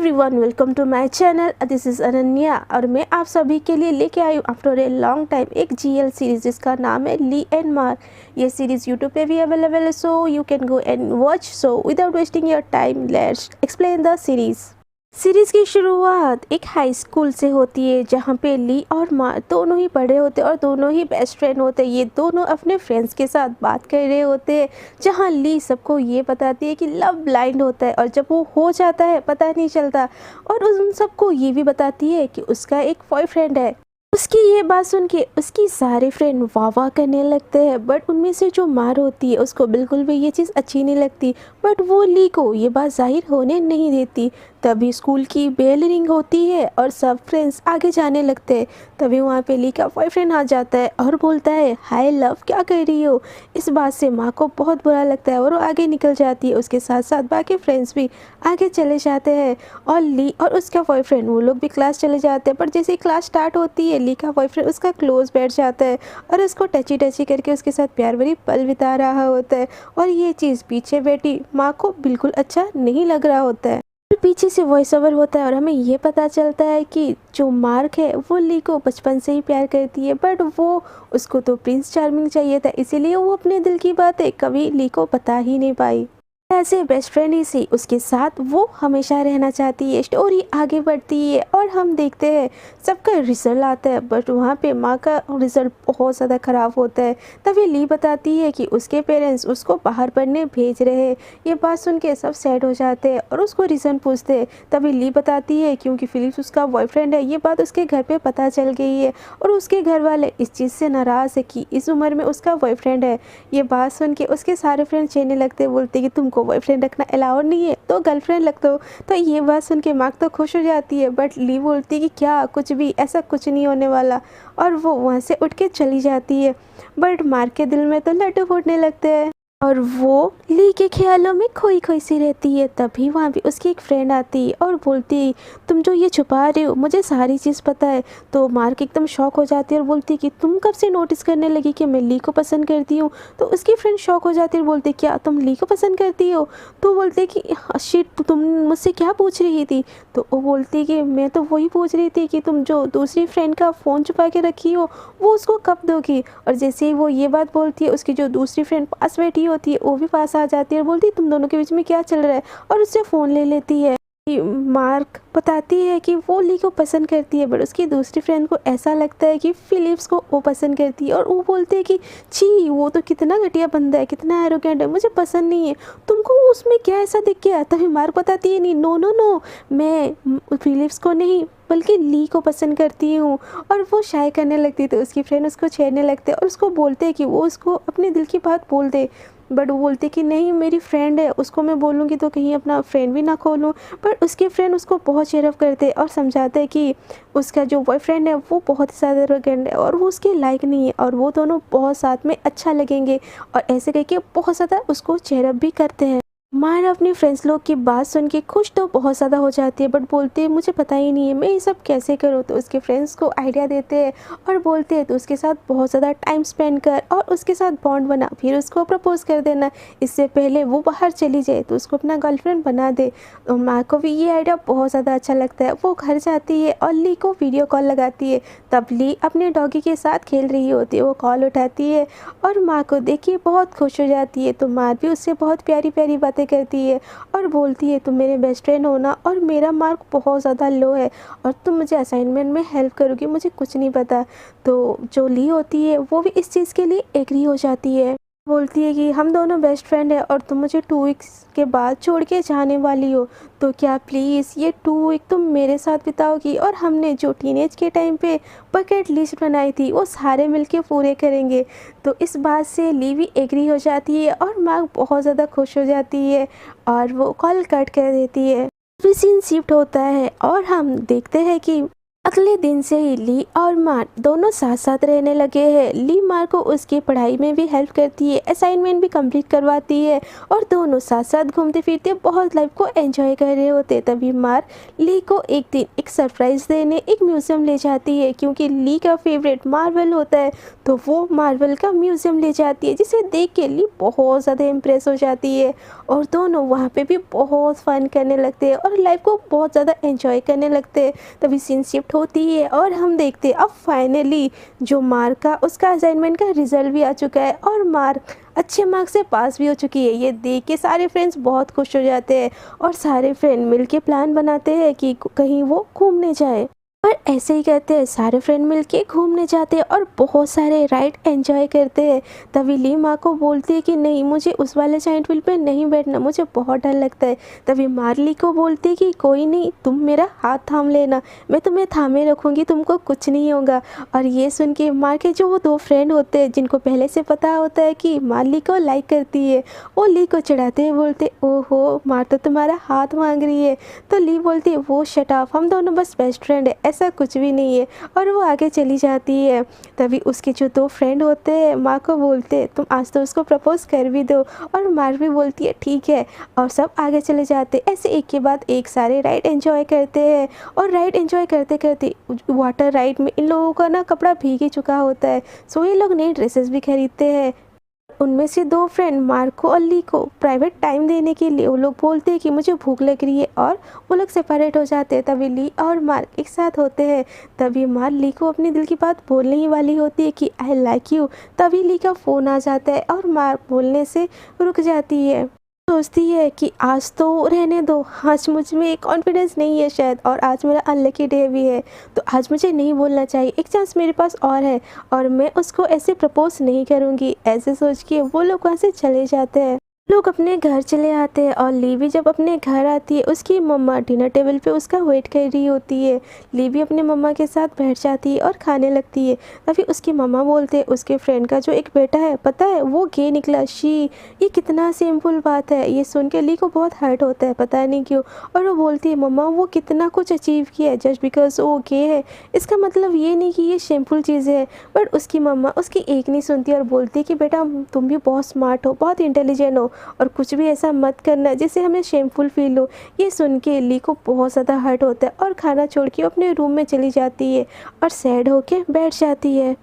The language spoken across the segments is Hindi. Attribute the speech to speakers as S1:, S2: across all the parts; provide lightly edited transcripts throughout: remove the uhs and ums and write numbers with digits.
S1: Everyone, welcome to my channel. This is Ananya और मैं आप सभी के लिए लेके आई हूँ आफ्टर ए लॉन्ग टाइम एक जीएल सीरीज़ जिसका नाम है ली एंड मार्क। ये सीरीज़ यूट्यूब पे भी अवेलेबल है, so you can go and watch. So without wasting your time, let's explain the series. Series की शुरुआत एक हाई स्कूल से होती है जहाँ पे ली और मार्क दोनों ही पढ़े होते हैं और दोनों ही बेस्ट फ्रेंड होते हैं। ये दोनों अपने फ्रेंड्स के साथ बात कर रहे होते हैं जहाँ ली सबको ये बताती है कि लव ब्लाइंड होता है और जब वो हो जाता है पता नहीं चलता, और उन सबको ये भी बताती है कि उसका एक बॉयफ्रेंड है। उसकी ये बात सुन के उसकी सारे फ्रेंड वाह वाह करने लगते हैं, बट उनमें से जो मार होती है उसको बिल्कुल भी ये चीज़ अच्छी नहीं लगती, बट वो ली को ये बात जाहिर होने नहीं देती। तभी स्कूल की बेल रिंग होती है और सब फ्रेंड्स आगे जाने लगते हैं। तभी वहाँ पे ली का बॉयफ्रेंड आ जाता है और बोलता है, हाय लव, क्या कर रही हो। इस बात से माँ को बहुत बुरा लगता है और वो आगे निकल जाती है। उसके साथ साथ बाकी फ्रेंड्स भी आगे चले जाते हैं और ली और उसका बॉयफ्रेंड वो लोग भी क्लास चले जाते हैं। पर जैसे ही क्लास स्टार्ट होती है ली का बॉयफ्रेंड उसका क्लोज बैठ जाता है और उसको टची टची करके उसके साथ प्यार भरी पल बिता रहा होता है, और ये चीज़ पीछे बैठी माँ को बिल्कुल अच्छा नहीं लग रहा होता है। पीछे से वॉइस ओवर होता है और हमें ये पता चलता है कि जो मार्क है वो ली को बचपन से ही प्यार करती है, बट वो उसको तो प्रिंस चार्मिंग चाहिए था, इसीलिए वो अपने दिल की बातें कभी ली को बता ही नहीं पाई। ऐसे बेस्ट फ्रेंड ही सी उसके साथ वो हमेशा रहना चाहती है। स्टोरी आगे बढ़ती है और हम देखते हैं सबका रिजल्ट आता है, बट वहाँ पे माँ का रिजल्ट बहुत ज़्यादा ख़राब होता है। तभी ली बताती है कि उसके पेरेंट्स उसको बाहर पढ़ने भेज रहे हैं। ये बात सुन के सब सैड हो जाते हैं और उसको रीज़न पूछते हैं। तभी ली बताती है क्योंकि फिलिप्स उसका बॉयफ्रेंड है, ये बात उसके घर पर पता चल गई है और उसके घर वाले इस चीज़ से नाराज़ है कि इस उम्र में उसका बॉयफ्रेंड है। ये बात सुन के उसके सारे फ्रेंड चेहने लगते, बोलते कि तुमको बॉयफ्रेंड रखना अलाउड नहीं है तो गर्लफ्रेंड रख दो। तो ये बात सुन के मार्क तो खुश हो जाती है, बट ली बोलती कि क्या कुछ भी, ऐसा कुछ नहीं होने वाला, और वो वहाँ से उठ के चली जाती है। बट मार्क के दिल में तो लड्डू फूटने लगते हैं और वो ली के ख्यालों में खोई खोई सी रहती है। तभी वहाँ भी उसकी एक फ्रेंड आती है और बोलती, तुम जो ये छुपा रहे हो मुझे सारी चीज़ पता है। तो मार्क एकदम शॉक हो जाती है और बोलती कि तुम कब से नोटिस करने लगी कि मैं ली को पसंद करती हूँ। तो उसकी फ्रेंड शॉक हो जाती है और बोलती, क्या तुम ली को पसंद करती हो। तो बोलते कि शिट, तुम मुझसे क्या पूछ रही थी। तो वो बोलती कि मैं तो वही पूछ रही थी कि तुम जो दूसरी फ्रेंड का फ़ोन छुपा के रखी हो वो उसको कब दोगी। और जैसे ही वो ये बात बोलती है उसकी जो दूसरी फ्रेंड पास बैठी होती है वो भी पास आ जाती है और बोलती है, तुम दोनों के बीच में क्या चल रहा है, और उससे फ़ोन ले लेती है। मार्क बताती है कि वो ली को पसंद करती है, बट उसकी दूसरी फ्रेंड को ऐसा लगता है कि फिलिप्स को वो पसंद करती है, और वो बोलते हैं कि छी, वो तो कितना घटिया बंदा है, कितना एरोगेंट है, मुझे पसंद नहीं है, तुमको उसमें क्या ऐसा दिख गया। तभी मार्क बताती है, नहीं, नो नो नो, मैं फिलिप्स को नहीं बल्कि ली को पसंद करती हूँ। और वो शाय करने लगती है तो उसकी फ्रेंड उसको छेड़ने लगते और उसको बोलते हैं कि वो उसको अपने दिल की बात बोल दे, बट वो बोलते कि नहीं, मेरी फ्रेंड है, उसको मैं बोलूँगी तो कहीं अपना फ्रेंड भी ना खोलूँ। पर उसके फ्रेंड उसको बहुत चेयरअप करते और समझाते हैं कि उसका जो बॉयफ्रेंड है वो बहुत ही ज़्यादा एरोगेंट है और वो उसके लायक नहीं है और वो दोनों बहुत साथ में अच्छा लगेंगे, और ऐसे करके बहुत ज़्यादा उसको चेयरअप भी करते हैं। मायरा अपनी फ्रेंड्स लोग की बात सुन के खुश तो बहुत ज़्यादा हो जाती है, बट बोलती है मुझे पता ही नहीं है मैं ये सब कैसे करूँ। तो उसके फ्रेंड्स को आइडिया देते हैं और बोलते हैं तो उसके साथ बहुत ज़्यादा टाइम स्पेंड कर और उसके साथ बॉन्ड बना, फिर उसको प्रपोज कर देना, इससे पहले वो बाहर चली जाए तो उसको अपना गर्लफ्रेंड बना दे। तो माँ को भी ये आइडिया बहुत ज़्यादा अच्छा लगता है। वो घर जाती है और ली को वीडियो कॉल लगाती है। तब ली अपने डॉगी के साथ खेल रही होती है, वो कॉल उठाती है और माँ को देखिए बहुत खुश हो जाती है। तो माँ भी उससे बहुत प्यारी प्यारी बातें करती है और बोलती है, तुम मेरे बेस्ट फ्रेंड हो ना, और मेरा मार्क बहुत ज़्यादा लो है और तुम मुझे असाइनमेंट में हेल्प करोगी, मुझे कुछ नहीं पता। तो जो ली होती है वो भी इस चीज़ के लिए एग्री हो जाती है, बोलती है कि हम दोनों बेस्ट फ्रेंड है और तुम मुझे 2 वीक्स के बाद छोड़ के जाने वाली हो, तो क्या प्लीज़ ये 2 वीक तुम मेरे साथ बिताओगी और हमने जो टीनेज के टाइम पे बकेट लिस्ट बनाई थी वो सारे मिलके पूरे करेंगे। तो इस बात से ली भी एग्री हो जाती है और माँ बहुत ज़्यादा खुश हो जाती है और वो कॉल कट कर देती है। फिर सीन शिफ्ट होता है और हम देखते हैं कि अगले दिन से ही ली और मार्क दोनों साथ साथ रहने लगे हैं। ली मार्क को उसकी पढ़ाई में भी हेल्प करती है, असाइनमेंट भी कंप्लीट करवाती है और दोनों साथ साथ घूमते फिरते बहुत लाइफ को एंजॉय कर रहे होते। तभी मार्क ली को एक दिन एक सरप्राइज़ देने एक म्यूज़ियम ले जाती है, क्योंकि ली का फेवरेट मार्वल होता है, तो वो मार्वल का म्यूज़ियम ले जाती है, जिसे देख के ली बहुत ज़्यादा इम्प्रेस हो जाती है और दोनों वहाँ पे भी बहुत फन करने लगते हैं और लाइफ को बहुत ज़्यादा एंजॉय करने लगते हैं। तभी सीन शिफ्ट होती है और हम देखते हैं अब फाइनली जो मार्क का उसका असाइनमेंट का रिजल्ट भी आ चुका है और मार्क अच्छे मार्क्स से पास भी हो चुकी है। ये देख के सारे फ्रेंड्स बहुत खुश हो जाते हैं और सारे फ्रेंड मिलके प्लान बनाते हैं कि कहीं वो घूमने जाए। और ऐसे ही कहते हैं सारे फ्रेंड मिलके घूमने जाते हैं और बहुत सारे राइड एंजॉय करते हैं। तभी ली माँ को बोलती है कि नहीं, मुझे उस वाले जाइंट व्हील पे नहीं बैठना, मुझे बहुत डर लगता है। तभी मार्ली को बोलती है कि कोई नहीं, तुम मेरा हाथ थाम लेना, मैं तुम्हें थामे रखूँगी, तुमको कुछ नहीं होगा। और ये सुन के मार के जो वो दो फ्रेंड होते हैं जिनको पहले से पता होता है कि मार्ली को लाइक करती है, वो ली को चिढ़ाते हुए बोलते ओहो मार तो तुम्हारा हाथ मांग रही है। तो ली बोलती है वो शट ऑफ, हम दोनों बस बेस्ट फ्रेंड है, ऐसा कुछ भी नहीं है। और वो आगे चली जाती है। तभी उसके जो दो फ्रेंड होते हैं माँ को बोलते हैं तुम आज तो उसको प्रपोज कर भी दो, और मार भी बोलती है ठीक है, और सब आगे चले जाते। ऐसे एक के बाद एक सारे राइड एंजॉय करते हैं और राइड एंजॉय करते करते वाटर राइड में इन लोगों का ना कपड़ा भीग ही चुका होता है, सो ये लोग नई ड्रेसेस भी खरीदते हैं। उनमें से दो फ्रेंड मार्को और ली को प्राइवेट टाइम देने के लिए वो लोग बोलते हैं कि मुझे भूख लग रही है, और वो लोग सेपरेट हो जाते हैं। तभी ली और मार्क एक साथ होते हैं। तभी मार्क ली को अपनी दिल की बात बोलने ही वाली होती है कि आई लाइक यू। तभी ली का फ़ोन आ जाता है और मार्क बोलने से रुक जाती है। सोचती है कि आज तो रहने दो, आज मुझ में कॉन्फिडेंस नहीं है शायद, और आज मेरा अनलकी डे भी है, तो आज मुझे नहीं बोलना चाहिए, एक चांस मेरे पास और है और मैं उसको ऐसे प्रपोज नहीं करूँगी। ऐसे सोच के वो लोग वहाँ से चले जाते हैं। लोग अपने घर चले आते हैं और ली भी जब अपने घर आती है उसकी मम्मा डिनर टेबल पे उसका वेट कर रही होती है। ली भी अपने मम्मा के साथ बैठ जाती है और खाने लगती है। तभी उसकी मम्मा बोलते हैं उसके फ्रेंड का जो एक बेटा है पता है वो गे निकला। शी, ये कितना सिंपल बात है। ये सुन के ली को बहुत हर्ट होता है, पता नहीं क्यों, और वो बोलती है मम्मा वो कितना कुछ अचीव किया है, जस्ट बिकॉज वो गे है इसका मतलब ये नहीं कि ये सिंपल चीज़ है। बट उसकी मम्मा उसकी एक नहीं सुनती और बोलती है कि बेटा तुम भी बहुत स्मार्ट हो, बहुत इंटेलिजेंट हो, और कुछ भी ऐसा मत करना जिससे हमें शेमफुल फील हो। ये सुन के ली को बहुत ज़्यादा हर्ट होता है और खाना छोड़ के अपने रूम में चली जाती है और सैड होके बैठ जाती है।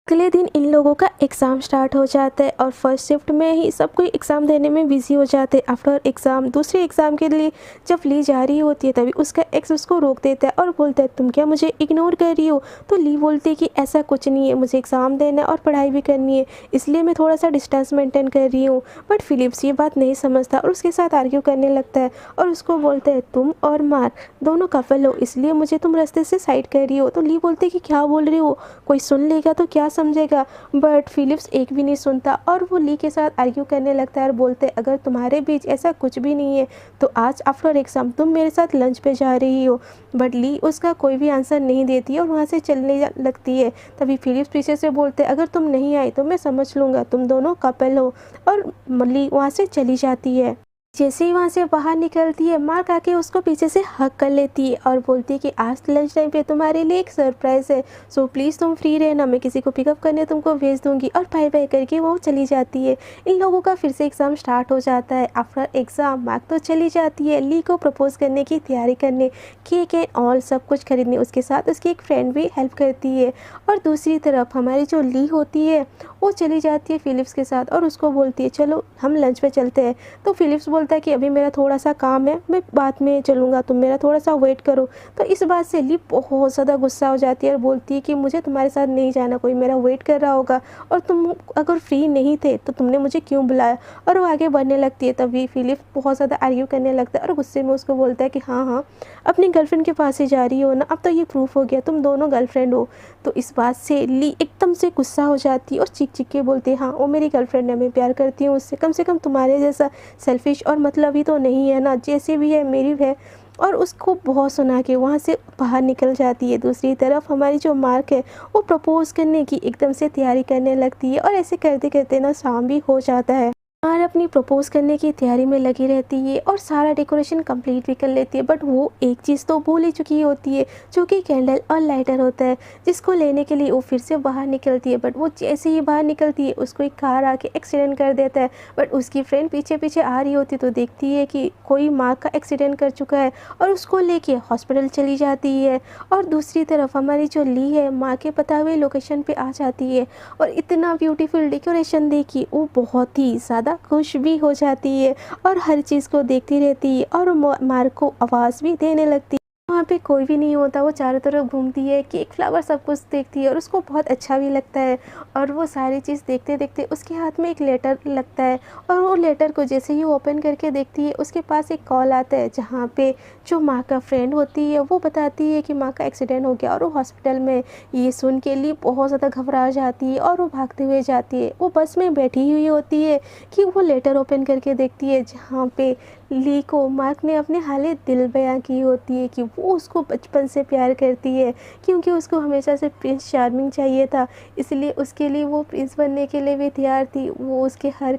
S1: अगले दिन इन लोगों का एग्ज़ाम स्टार्ट हो जाता है और फर्स्ट शिफ्ट में ही सब कोई एग्ज़ाम देने में बिजी हो जाते हैं। आफ्टर एग्ज़ाम दूसरे एग्ज़ाम के लिए जब ली जा रही होती है तभी उसका एक्स उसको रोक देता है और बोलता है तुम क्या मुझे इग्नोर कर रही हो। तो ली बोलती है कि ऐसा कुछ नहीं है, मुझे एग्ज़ाम देना है और पढ़ाई भी करनी है, इसलिए मैं थोड़ा सा डिस्टेंस मेंटेन कर रही हूँ। बट फिलिप्स ये बात नहीं समझता और उसके साथ आर्ग्यू करने लगता है और उसको बोलता है तुम और मार्क दोनों कपल हो, इसलिए मुझे तुम रास्ते से साइड कर रही हो। तो ली बोलती है कि क्या बोल रही हो, कोई सुन लेगा तो क्या समझेगा। बट फिलिप्स एक भी नहीं सुनता और वो ली के साथ आर्ग्यू करने लगता है और बोलते हैं अगर तुम्हारे बीच ऐसा कुछ भी नहीं है तो आज आफ्टर एग्ज़ाम तुम मेरे साथ लंच पे जा रही हो। बट ली उसका कोई भी आंसर नहीं देती और वहाँ से चलने लगती है। तभी फिलिप्स पीछे से बोलते हैं अगर तुम नहीं आई तो मैं समझ लूँगा तुम दोनों कपल हो, और ली वहाँ से चली जाती है। जैसे ही वहाँ से बाहर निकलती है मार्क आके उसको पीछे से हग कर लेती है और बोलती है कि आज लंच टाइम पे तुम्हारे लिए एक सरप्राइज़ है, सो प्लीज़ तुम फ्री रहना, मैं किसी को पिकअप करने तुमको भेज दूँगी। और बाय बाय करके वो चली जाती है। इन लोगों का फिर से एग्ज़ाम स्टार्ट हो जाता है। आफ्टर एग्ज़ाम मार्क तो चली जाती है ली को प्रपोज़ करने की तैयारी करने, केक एंड ऑल सब कुछ खरीदने। उसके साथ उसकी एक फ्रेंड भी हेल्प करती है। और दूसरी तरफ हमारी जो ली होती है वो चली जाती है फिलिप्स के साथ और उसको बोलती है चलो हम लंच पे चलते हैं। तो फिलिप्स बोलता है कि अभी मेरा थोड़ा सा काम है, मैं बाद में चलूँगा, तुम मेरा थोड़ा सा वेट करो। तो इस बात से ली बहुत ज़्यादा गुस्सा हो जाती है और बोलती है कि मुझे तुम्हारे साथ नहीं जाना, कोई मेरा वेट कर रहा होगा, और तुम अगर फ्री नहीं थे तो तुमने मुझे क्यों बुलाया। और वो आगे बढ़ने लगती है। तभी फिलिप्स बहुत ज़्यादा आर्ग्यू करने लगता है और गुस्से में उसको बोलता है कि हाँ हाँ अपनी गर्लफ्रेंड के पास ही जा रही हो ना, अब तो ये प्रूफ हो गया तुम दोनों गर्लफ्रेंड हो। तो इस बात से ली एकदम से गुस्सा हो जाती है और चीख चीख के बोलती है हाँ वो मेरी गर्लफ्रेंड है, मैं प्यार करती हूँ उससे, कम से कम तुम्हारे जैसा सेल्फिश और मतलब ही तो नहीं है ना, जैसे भी है मेरी है। और उसको बहुत सुना के वहाँ से बाहर निकल जाती है। दूसरी तरफ हमारी जो मार्क है वो प्रपोज करने की एकदम से तैयारी करने लगती है और ऐसे करते करते ना शाम भी हो जाता है। और अपनी प्रपोज़ करने की तैयारी में लगी रहती है और सारा डेकोरेशन कंप्लीट भी कर लेती है, बट वो एक चीज़ तो भूल ही चुकी होती है, जो कि कैंडल और लाइटर होता है, जिसको लेने के लिए वो फिर से बाहर निकलती है। बट वो जैसे ही बाहर निकलती है उसको एक कार आके एक्सीडेंट कर देता है। बट उसकी फ्रेंड पीछे पीछे आ रही होती तो देखती है कि कोई माँ का एक्सीडेंट कर चुका है और उसको लेके हॉस्पिटल चली जाती है। और दूसरी तरफ हमारी जो ली है माँ के बताए हुए लोकेशन पे आ जाती है और इतना ब्यूटीफुल डेकोरेशन देखी वो बहुत ही ज़्यादा खुश भी हो जाती है और हर चीज़ को देखती रहती है और मार्क को आवाज़ भी देने लगती है। वहाँ पे कोई भी नहीं होता, वो चारों तरफ घूमती है, केक फ्लावर सब कुछ देखती है और उसको बहुत अच्छा भी लगता है। और वो सारी चीज़ देखते देखते उसके हाथ में एक लेटर लगता है और वो लेटर को जैसे ही ओपन करके देखती है उसके पास एक कॉल आता है, जहाँ पे जो माँ का फ्रेंड होती है वो बताती है कि माँ का एक्सीडेंट हो गया और वो हॉस्पिटल में। ये सुन के लिए बहुत ज़्यादा घबरा जाती है और वो भागते हुए जाती है। वो बस में बैठी हुई होती है कि वो लेटर ओपन करके देखती है, जहाँ पे ली को मार्क ने अपने हाले दिल बयां की होती है कि वो उसको बचपन से प्यार करती है, क्योंकि उसको हमेशा से प्रिंस चार्मिंग चाहिए था, इसलिए उसके लिए वो प्रिंस बनने के लिए भी तैयार थी। वो उसके हर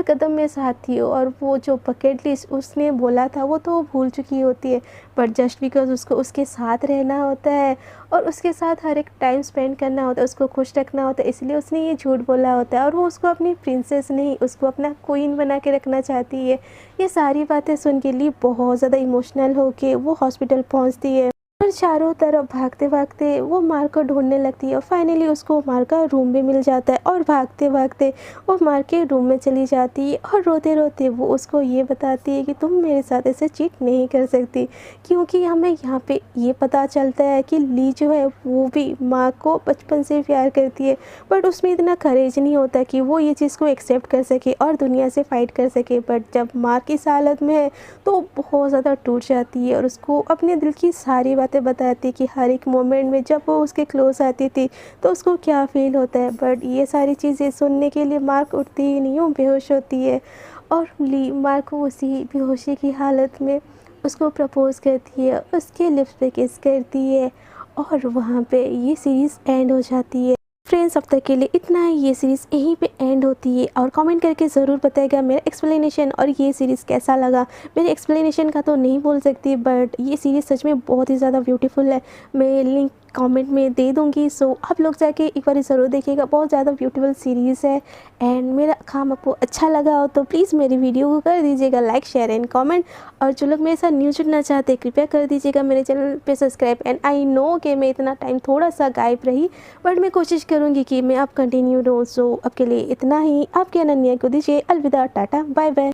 S1: कदम में साथ थी और वो जो बकेट लिस्ट उसने बोला था वो तो वो भूल चुकी होती है, बट जस्ट बिकॉज उसको उसके साथ रहना होता है और उसके साथ हर एक टाइम स्पेंड करना होता है, उसको खुश रखना होता है, इसलिए उसने ये झूठ बोला होता है और वो उसको अपनी प्रिंसेस नहीं, उसको अपना क्वीन बना के रखना चाहती है। ये सारी बातें सुन के लिए बहुत ज़्यादा इमोशनल होके वो हॉस्पिटल पहुंचती है और चारों तरफ भागते भागते वो मार को ढूंढने लगती है और फाइनली उसको मार का रूम भी मिल जाता है और भागते भागते वो मार के रूम में चली जाती है और रोते रोते वो उसको ये बताती है कि तुम मेरे साथ ऐसे चीट नहीं कर सकती, क्योंकि हमें यहाँ पे ये पता चलता है कि ली जो है वो भी माँ को बचपन से प्यार करती है, बट उसमें इतना करेज नहीं होता कि वो ये चीज़ को एक्सेप्ट कर सके और दुनिया से फाइट कर सके। बट जब माँ की हालत में है तो बहुत ज़्यादा टूट जाती है और उसको अपने दिल की सारी बातें बताती कि हर एक मोमेंट में जब वो उसके क्लोज आती थी तो उसको क्या फील होता है। बट ये सारी चीज़ें सुनने के लिए मार्क उठती ही नहीं, वो बेहोश होती है और ली मार्क को उसी बेहोशी की हालत में उसको प्रपोज़ करती है, उसके लिप्स पे किस करती है और वहाँ पे ये सीरीज़ एंड हो जाती है। फ्रेंड्स, अब तक के लिए इतना ही। ये सीरीज़ यहीं पे एंड होती है और कमेंट करके ज़रूर बताएगा मेरा एक्सप्लेनेशन और ये सीरीज़ कैसा लगा। मेरे एक्सप्लेनेशन का तो नहीं बोल सकती, बट ये सीरीज़ सच में बहुत ही ज़्यादा ब्यूटीफुल है। मैं लिंक कमेंट में दे दूँगी, सो आप लोग जाके एक बार ज़रूर देखिएगा। बहुत ज़्यादा ब्यूटीफुल सीरीज़ है एंड मेरा काम आपको अच्छा लगा हो तो प्लीज़ मेरी वीडियो को कर दीजिएगा लाइक, शेयर एंड कमेंट। और जो लोग मेरे साथ न्यू जुड़ना चाहते हैं कृपया कर दीजिएगा मेरे चैनल पे सब्सक्राइब। एंड आई नो कि मैं इतना टाइम थोड़ा सा गायब रही, बट मैं कोशिश करूँगी कि मैं अब कंटिन्यू रहूँ। सो अब के लिए इतना ही। आपके अनन्या को दीजिए अलविदा, टाटा, बाय बाय।